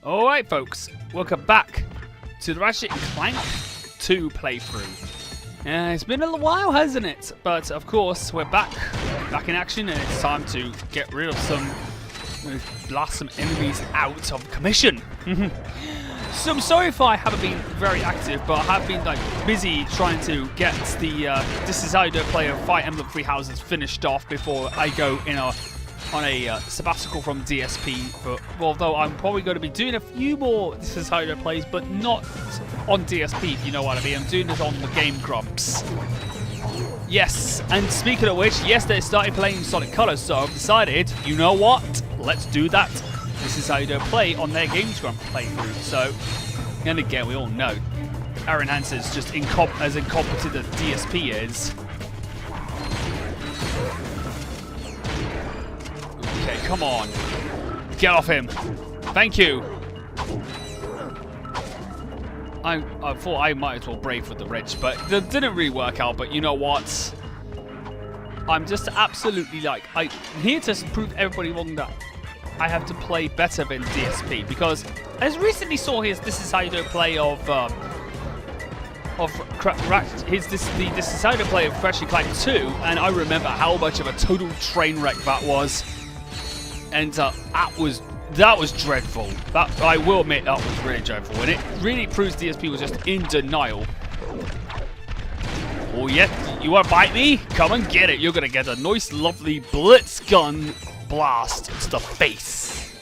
Alright folks, welcome back to the Ratchet Clank 2 playthrough. It's been a little while, hasn't it? But of course, we're back in action, and it's time to get rid of blast some enemies out of commission. So I'm sorry if I haven't been very active, but I have been busy trying to get the This Is How You Do It play of Fire Emblem Three Houses finished off before I go on a sabbatical from DSP. But although I'm probably going to be doing a few more This Is How You Do It plays, but not on DSP, if you know what I mean. I'm doing this on the Game Grumps. Yes, and speaking of which, yes, they started playing Sonic Colors, so I've decided, you know what? Let's do that. This Is How You Do It play on their Games Grump playthrough. So, and again, we all know Aaron Hansen's just as incompetent as DSP is. Okay, come on. Get off him. Thank you. I thought I might as well brave with the ridge, but that didn't really work out. But you know what? I'm just absolutely I'm here to prove everybody wrong that I have to play better than DSP, because I just recently saw his This Is How You Do It play of the This Is How You Do It play of Ratchet Clank 2, and I remember how much of a total train wreck that was, and that was dreadful. That I will admit, that was really dreadful, and it really proves DSP was just in denial. Oh yeah, you want to bite me? Come and get it. You're gonna get a nice, lovely blitz gun blast to the face.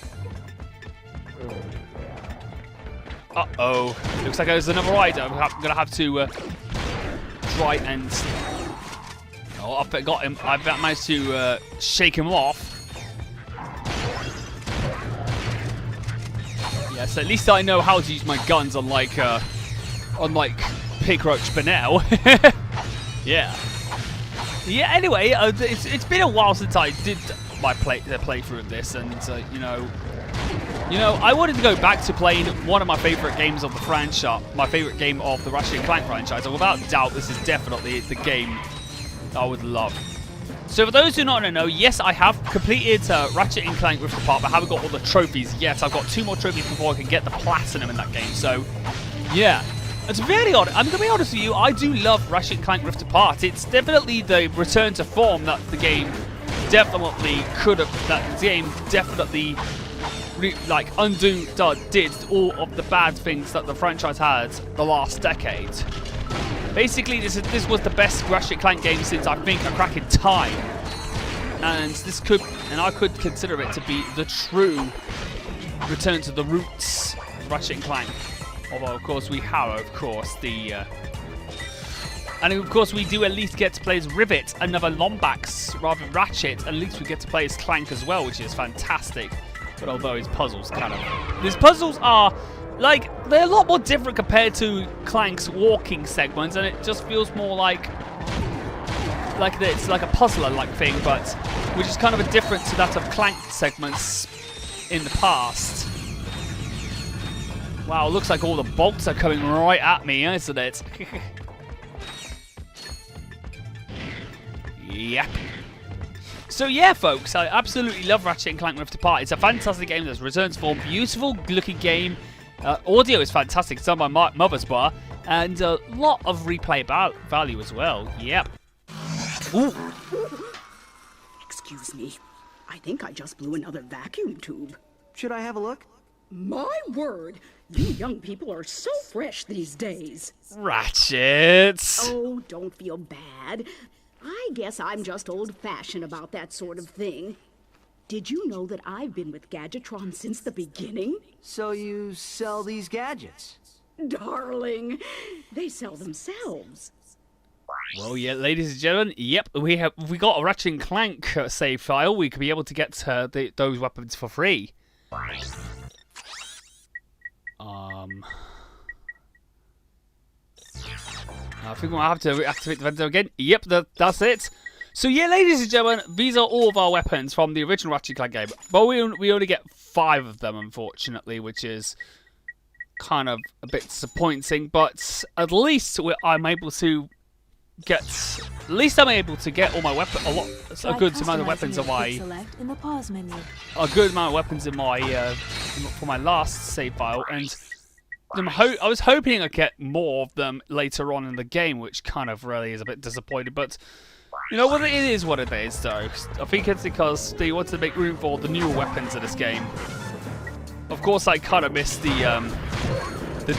Uh-oh. Looks like there's another rider. I'm gonna have to try and... Oh, I got him. I managed to shake him off. Yes, at least I know how to use my guns, unlike Pig Roach Benel. Yeah. Yeah. Anyway, it's been a while since I did my playthrough of this, and you know, I wanted to go back to playing one of my favorite games of the franchise, my favorite game of the Ratchet Clank franchise. And without doubt, this is definitely the game I would love. So for those who don't know, yes, I have completed Ratchet and Clank Rift Apart, but I haven't got all the trophies yet. I've got 2 more trophies before I can get the platinum in that game. So, yeah. It's very odd. I'm going to be honest with you, I do love Ratchet and Clank Rift Apart. It's definitely the return to form that the game definitely could have, that the game definitely did all of the bad things that the franchise had the last decade. Basically, this was the best Ratchet Clank game since I think A Crack in Time, and I could consider it to be the true return to the roots of Ratchet and Clank. Although, of course, we have, and of course, we do at least get to play as Rivet, another Lombax rather than Ratchet. At least we get to play as Clank as well, which is fantastic. But although his puzzles his puzzles are they're a lot more different compared to Clank's walking segments, and it just feels more like it's like a puzzler-like thing, but which is kind of a different to that of Clank segments in the past. Wow, looks like all the bolts are coming right at me, isn't it? Yep. So yeah, folks, I absolutely love Ratchet & Clank Rift Apart. It's a fantastic game that returns for a beautiful looking game. Audio is fantastic. It's done by Mother's Bar, and a lot of replay value as well. Yep. Ooh. Excuse me. I think I just blew another vacuum tube. Should I have a look? My word, you young people are so fresh these days. Ratchet. Oh, don't feel bad. I guess I'm just old-fashioned about that sort of thing. Did you know that I've been with Gadgetron since the beginning? So you sell these gadgets? Darling, they sell themselves. Well, yeah, ladies and gentlemen, yep, we got a Ratchet & Clank save file. We could be able to get those weapons for free. I think we'll have to reactivate the vendor again. Yep, that's it. So yeah, ladies and gentlemen, these are all of our weapons from the original Ratchet Clank game. But we only get 5 of them, unfortunately, which is kind of a bit disappointing. But at least I'm able to get at least I'm able to get all my weapons, a good amount of weapons in my, select in the pause menu. a good amount of weapons in my, for my last save file, and I was hoping I'd get more of them later on in the game, which kind of really is a bit disappointing, but you know what, it is what it is though. I think it's because they wanted to make room for the newer weapons in this game. Of course, I kind of missed the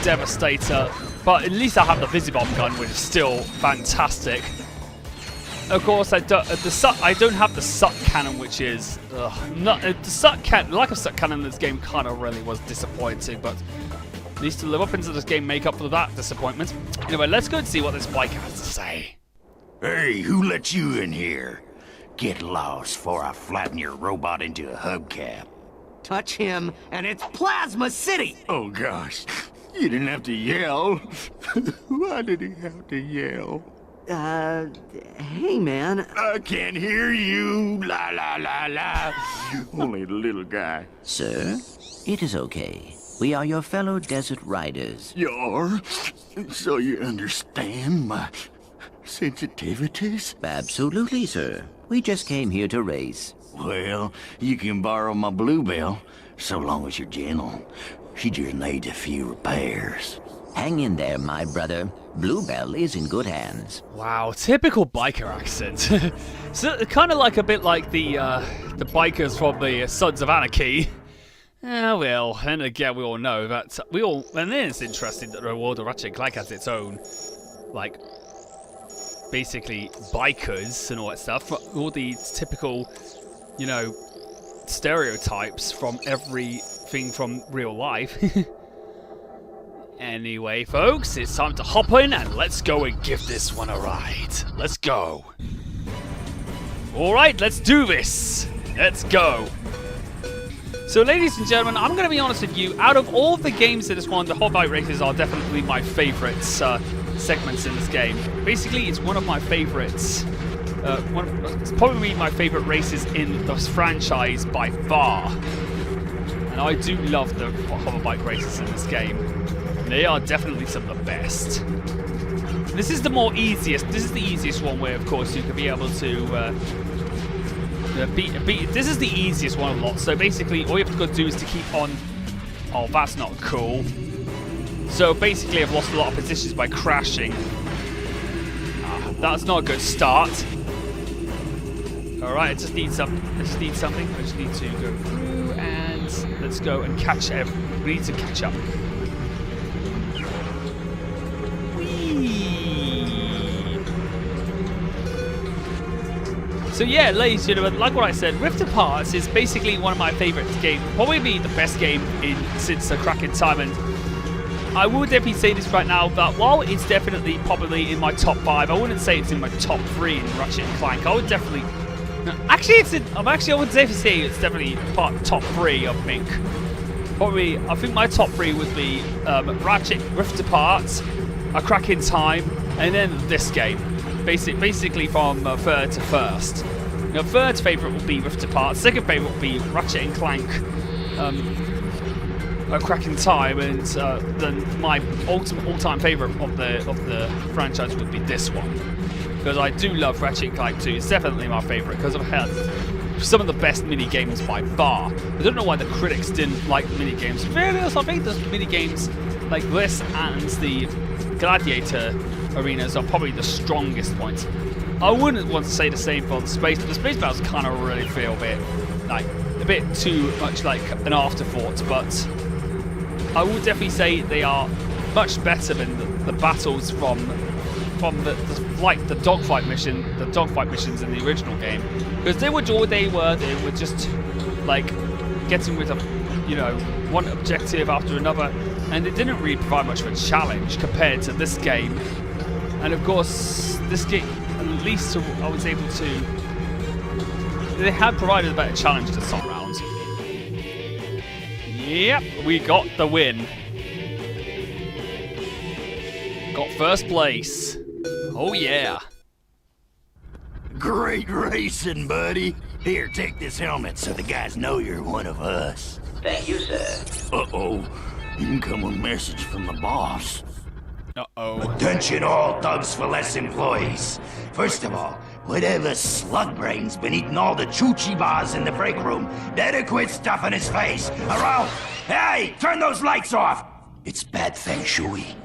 Devastator, but at least I have the Visibomb gun, which is still fantastic. Of course, I don't have the suck cannon, which is the lack of suck cannon in this game kind of really was disappointing, but at least the weapons of this game make up for that disappointment. Anyway, let's go and see what this bike has to say. Hey, who let you in here? Get lost before I flatten your robot into a hubcap. Touch him, and it's Plasma City! Oh gosh, you didn't have to yell. Why did he have to yell? Hey man. I can't hear you. La la la la. Only the little guy. Sir, it is okay. We are your fellow desert riders. You're? So you understand my sensitivities? Absolutely, sir. We just came here to race. Well, you can borrow my Bluebell, so long as you're gentle. She just needs a few repairs. Hang in there, my brother. Bluebell is in good hands. Wow, typical biker accent. So kind of like a bit like the bikers from the Sons of Anarchy. Well, and again, we all know that and then it's interesting that the world of Ratchet Clank has its own, like, basically bikers and all that stuff. All the typical, you know, stereotypes from everything from real life. Anyway, folks, it's time to hop in and let's go and give this one a ride. Let's go. Alright, let's do this. Let's go. So, ladies and gentlemen, I'm going to be honest with you. Out of all the games in this one, the Hoverbike races are definitely my favourite segments in this game. Basically, it's one of my favourites. It's probably my favourite races in this franchise by far. And I do love the Hoverbike races in this game. They are definitely some of the best. This is the easiest. This is the easiest one where, of course, you can be able to beat. This is the easiest one of lots. So basically, all you have to do is to keep on. Oh, that's not cool. So basically, I've lost a lot of positions by crashing. That's not a good start. All right, I just need something. I just need to go through and let's go and catch everything. We need to catch up. So yeah, ladies and gentlemen, like what I said, Rift Apart is basically one of my favourite games, probably the best game since the cracking time, and I will definitely say this right now, that while it's definitely probably in my top 5, I wouldn't say it's in my top 3 in Ratchet & Clank. I would definitely... Actually, I would definitely say it's definitely top 3, I think. Probably, I think my top 3 would be Ratchet, Rift Apart, A Crack in Time, and then this game. Basically from third to first. Now, third favourite will be Rift Apart. Second favourite will be Ratchet & Clank, A Crack in Time, and then my all-time favourite of the franchise would be this one, because I do love Ratchet & Clank 2. It's definitely my favourite because I've had some of the best mini games by far. I don't know why the critics didn't like the mini games. Really, I think the mini games like this and the Gladiator arenas are probably the strongest points. I wouldn't want to say the same for the space, but the space battles kind of really feel a bit too much like an afterthought. But I would definitely say they are much better than the battles from the dogfight missions in the original game, because they were just like getting rid of one objective after another, and it didn't really provide much of a challenge compared to this game. And of course, this game, at least I was able to... They had provided a better challenge this time round. Yep, we got the win. Got first place. Oh yeah. Great racing, buddy. Here, take this helmet so the guys know you're one of us. Thank you, sir. Uh-oh. Incoming message from the boss. Uh-oh. Attention all Thugs for Less employees. First of all, whatever slug brain's been eating all the choochie bars in the break room better quit stuffing his face, or else... Hey, turn those lights off! It's bad feng shui.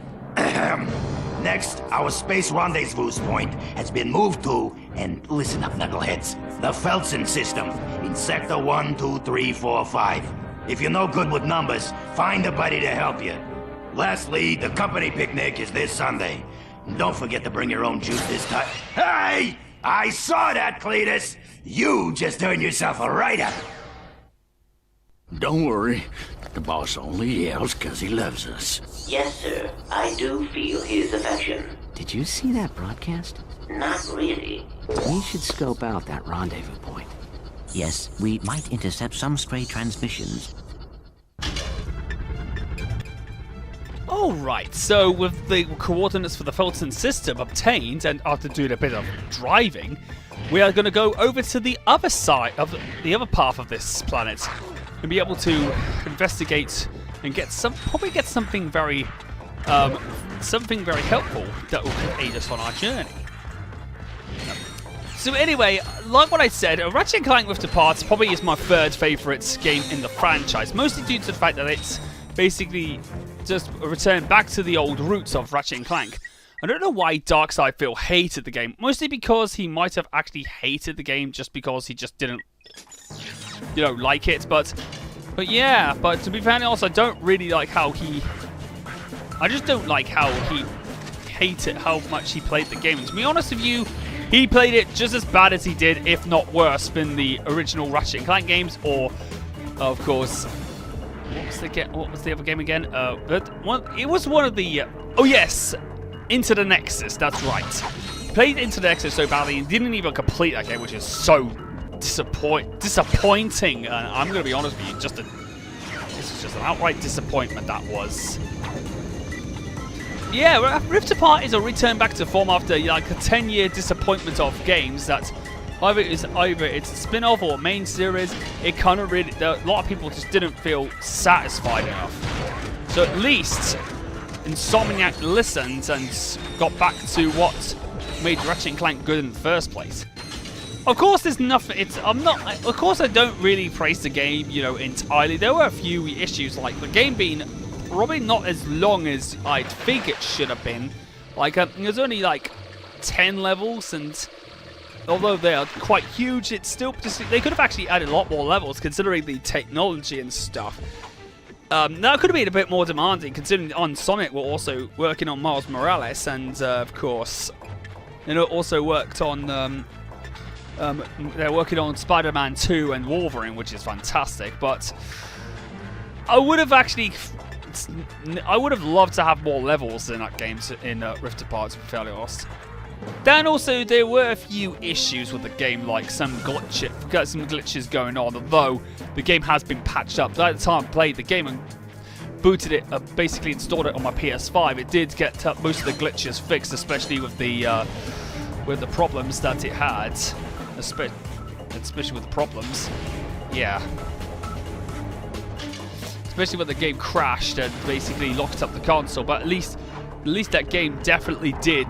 Next, our space rendezvous point has been moved to, and listen up, knuckleheads, the Feltzen System in Sector 1, 2, 3, 4, 5. If you're no good with numbers, find a buddy to help you. Lastly, the company picnic is this Sunday. And don't forget to bring your own juice this time. Hey! I saw that, Cletus! You just earned yourself a write-up. Don't worry. The boss only yells because he loves us. Yes, sir. I do feel his affection. Did you see that broadcast? Not really. We should scope out that rendezvous point. Yes, we might intercept some stray transmissions. Alright, so with the coordinates for the Feltzen System obtained, and after doing a bit of driving, we are going to go over to the other side of the other path of this planet and be able to investigate and probably get something very helpful that will aid us on our journey. So anyway, like what I said, Ratchet Clank Rift Apart probably is my third favourite game in the franchise, mostly due to the fact that it's basically just a return back to the old roots of Ratchet & Clank. I don't know why Darkseid hated the game, mostly because he might have actually hated the game just because he just didn't, like it, but to be fair, also I don't really like how I just don't like how he hated how much he played the game. And to be honest with you, he played it just as bad as he did, if not worse, than the original Ratchet & Clank games, or, of course, what was the other game again? It was one of the... oh, yes! Into the Nexus, that's right. He played Into the Nexus so badly, he didn't even complete that game, which is so disappointing. I'm going to be honest with you, this is just an outright disappointment, that was. Yeah, Rift Apart is a return back to form after like a 10-year disappointment of games that either it's a spin-off or a main series. It kind of really, a lot of people just didn't feel satisfied enough. So at least Insomniac listened and got back to what made Ratchet & Clank good in the first place. Of course, there's nothing. Of course, I don't really praise the game, entirely. There were a few issues, like the game being probably not as long as I'd think it should have been. Like, there's only like 10 levels, and although they are quite huge, it's still they could have actually added a lot more levels considering the technology and stuff. That could have been a bit more demanding, considering on Sonic we're also working on Miles Morales, and of course, also worked on. They're working on Spider-Man 2 and Wolverine, which is fantastic. But I would have loved to have more levels in that game in Rift Apart, to be fairly honest. Then also there were a few issues with the game, like some glitches going on. Although the game has been patched up. At the time I played the game and booted it, basically installed it on my PS5, it did get most of the glitches fixed, especially with the problems that it had. Especially with the problems. Yeah. Especially when the game crashed and basically locked up the console. But at least that game definitely did,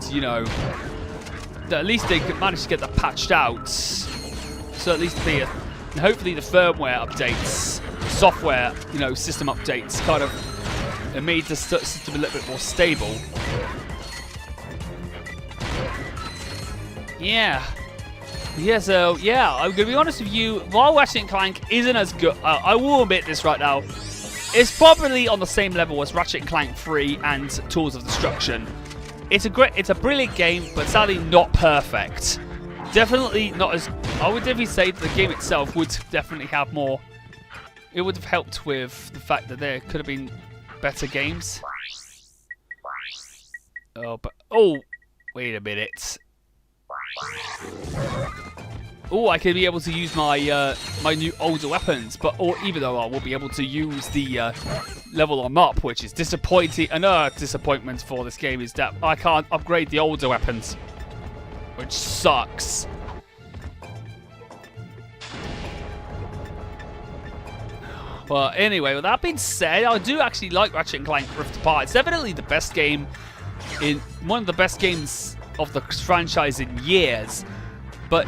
at least they managed to get that patched out. So at least hopefully the firmware updates, software, system updates kind of made the system a little bit more stable. Yeah. Yeah, so, yeah, I'm going to be honest with you, while Ratchet & Clank isn't as good, I will admit this right now, it's probably on the same level as Ratchet & Clank 3 and Tools of Destruction. It's a brilliant game, but sadly not perfect. Definitely not as, I would definitely say that the game itself would definitely have more, it would have helped with the fact that there could have been better games. Oh, wait a minute. Oh, I could be able to use my my new older weapons, even though I will be able to use the level I'm up, which is disappointing. Another disappointment for this game is that I can't upgrade the older weapons, which sucks. Well, anyway, with that being said, I do actually like Ratchet & Clank Rift Apart. It's definitely the best game in one of the best games of the franchise in years. But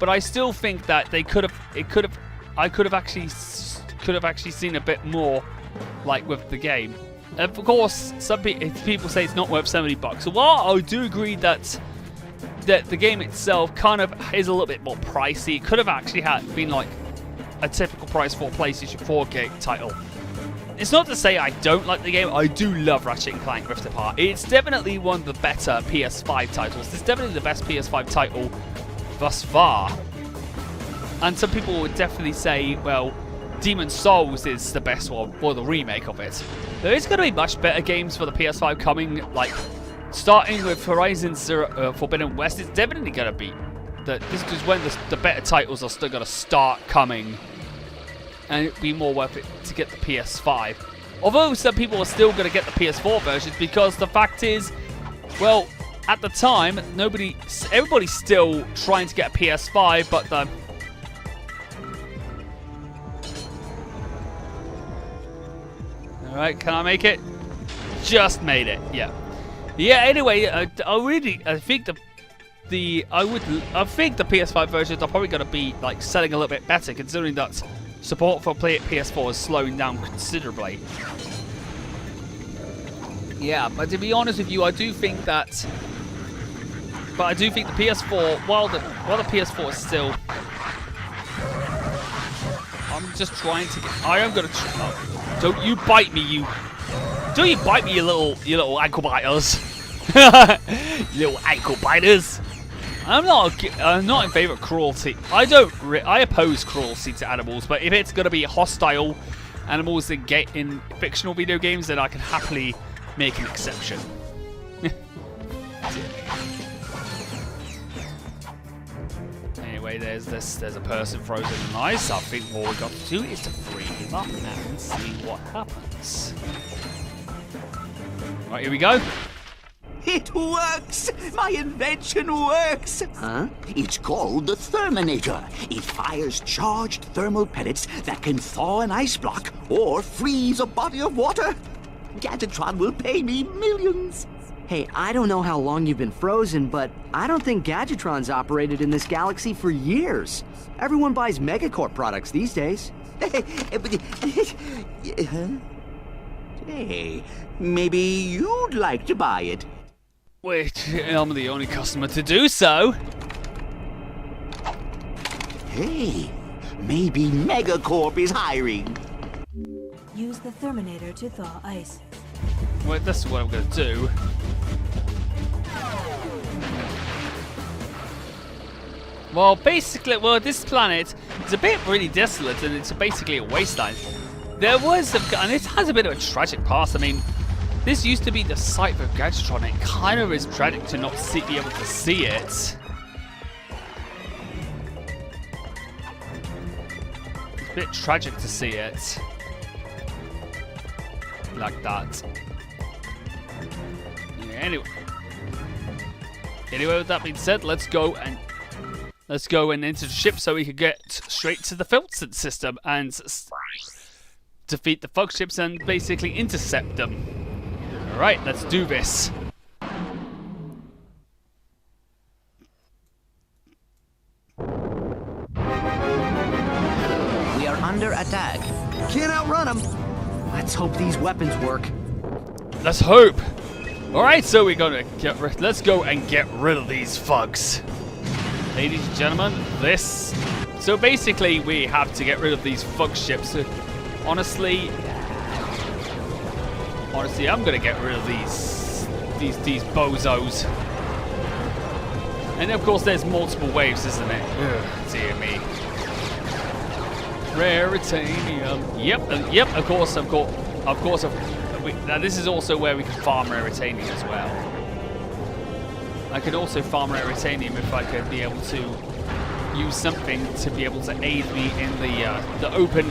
I still think that I could have actually seen a bit more, like with the game. Of course, some people say it's not worth $70. So while I do agree that the game itself kind of is a little bit more pricey, it could have actually been like a typical price for a PlayStation 4 title. It's not to say I don't like the game. I do love Ratchet & Clank Rift Apart. It's definitely one of the better PS5 titles. It's definitely the best PS5 title thus far. And some people would definitely say, well, Demon's Souls is the best one, or the remake of it. There is going to be much better games for the PS5 coming, like starting with Horizon Forbidden West. It's definitely going to be this is when the better titles are still going to start coming, and it'd be more worth it to get the PS5. Although some people are still going to get the PS4 versions, because the fact is, well, at the time, everybody's still trying to get a PS5, but the Alright, can I make it? Just made it, yeah. Yeah, anyway, I think the PS5 versions are probably going to be like selling a little bit better, considering that support for PS4 is slowing down considerably. Yeah, but to be honest with you, I do think the PS4, while the PS4 is still, I'm just trying to get. I am going to. Don't you bite me, you little ankle biters. You little ankle biters. I'm not in favor of cruelty. I oppose cruelty to animals, but if it's going to be hostile animals in fictional video games, then I can happily make an exception. Anyway, there's a person frozen in ice. I think what we got to do is to free him up and see what happens. Right, here we go. It works! My invention works! Huh? It's called the Therminator. It fires charged thermal pellets that can thaw an ice block or freeze a body of water. Gadgetron will pay me millions. Hey, I don't know how long you've been frozen, but I don't think Gadgetron's operated in this galaxy for years. Everyone buys Megacorp products these days. Hey, maybe you'd like to buy it. Which I'm the only customer to do so. Hey, maybe Megacorp is hiring. Use the Therminator to thaw ice. Well, this is what I'm going to do. Well, basically, this planet is a bit really desolate, and it's basically a wasteland. There was, and it has a bit of a tragic past. I mean, this used to be the site for Gadgetron. It kind of is tragic to not be able to see it. It's a bit tragic to see it like that. Yeah, anyway, with that being said, let's go and enter the ship so we can get straight to the Feltzen System and defeat the fog ships and basically intercept them. Alright, let's do this. We are under attack. Can't outrun them. Let's hope these weapons work. Let's hope. Alright, so we're gonna let's go and get rid of these thugs. Ladies and gentlemen, so basically we have to get rid of these fug ships. Honestly, I'm gonna get rid of these bozos. And of course, there's multiple waves, isn't it? Ugh, dear me. Raritanium. Yep. Of course. Now this is also where we can farm Raritanium as well. I could also farm Raritanium if I could be able to use something to be able to aid me in the open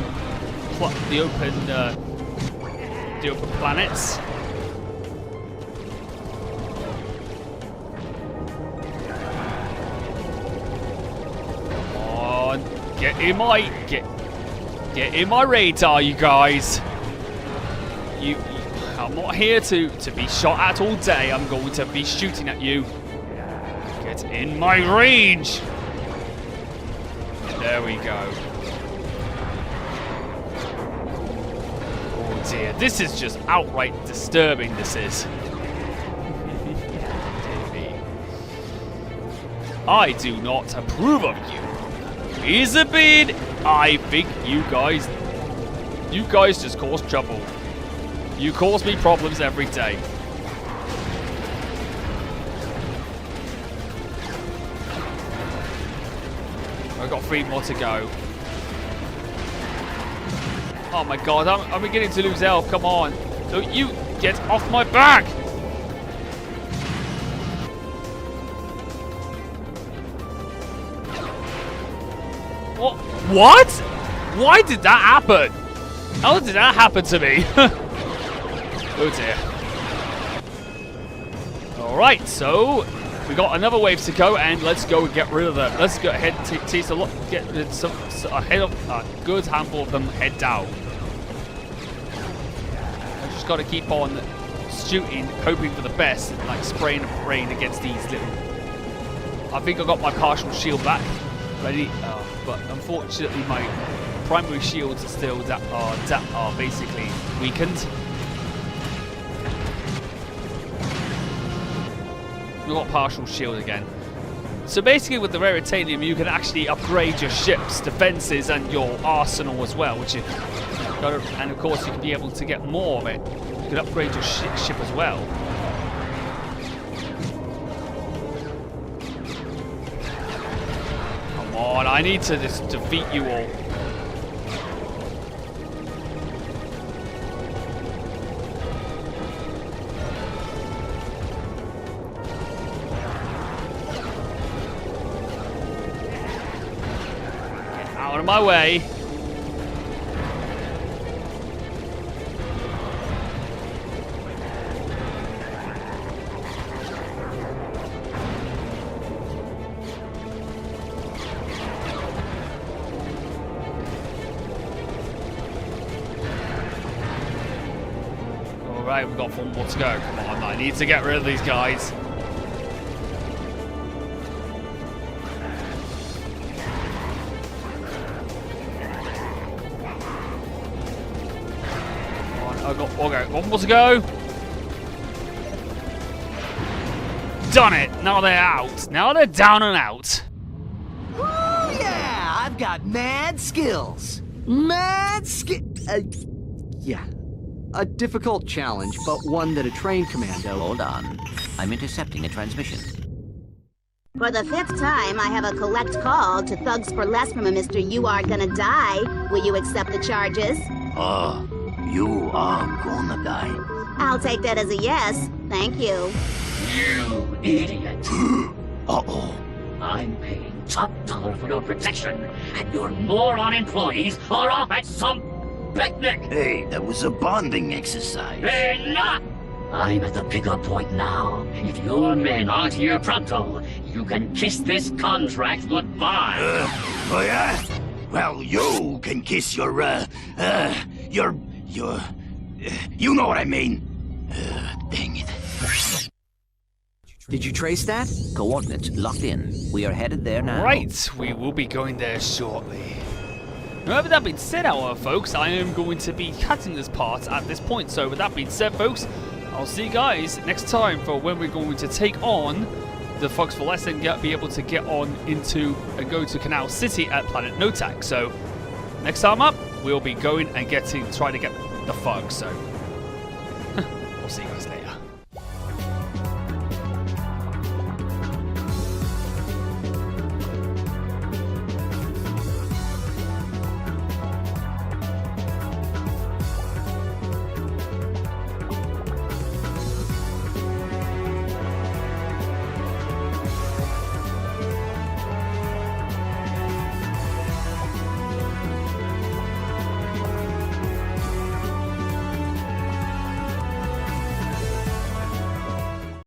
planets. Come on, get in my radar, you guys. Come I'm not here to be shot at all day. I'm going to be shooting at you. Get in my range. There we go. Oh dear, this is just outright disturbing, this is. I do not approve of you. Here's a bit. I think you guys just cause trouble. You cause me problems every day. I've got 3 more to go. Oh my god, I'm beginning to lose health. Come on. Don't you get off my back! What? Why did that happen? How did that happen to me? Oh dear. Alright, so we got another wave to go, and let's go and get rid of them. Let's go ahead and tease a lot, get a good handful of them head down. I just got to keep on shooting, hoping for the best, like spraying and praying against these little. I think I got my partial shield back ready, but unfortunately my primary shields are still that are basically weakened. We've got partial shield again. So basically with the Raritanium you can actually upgrade your ship's defenses and your arsenal as well, which and of course you can be able to get more of it. You can upgrade your ship as well. Come on, I need to just defeat you all. Out of my way. Alright, we've got 4 more to go. Come on, I need to get rid of these guys. Okay, 1 more to go. Done it. Now they're out. Now they're down and out. Oh yeah, I've got mad skills. Mad skill. Yeah, a difficult challenge, but one that a trained commando. Hold on. I'm intercepting a transmission. For the 5th time, I have a collect call to Thugs for Less from a Mr. You Are Gonna Die. Will you accept the charges? You are gonna die. I'll take that as a yes. Thank you. You idiot. Uh-oh. I'm paying top dollar for your protection, and your moron employees are off at some picnic. Hey, that was a bonding exercise. Enough! I'm at the pickup point now. If your men aren't here pronto, you can kiss this contract goodbye. Oh yeah? Well, you can kiss your, you know what I mean. Dang it. Did you trace that? Coordinates locked in. We are headed there now. Right, we will be going there shortly. However, that being said, however, folks, I am going to be cutting this part at this point. So with that being said, folks, I'll see you guys next time for when we're going to take on the Thugs for Less and be able to get on into and go to Canal City at Planet Notak. So next time up, we'll be going and trying to get the thugs. So we'll see you guys later.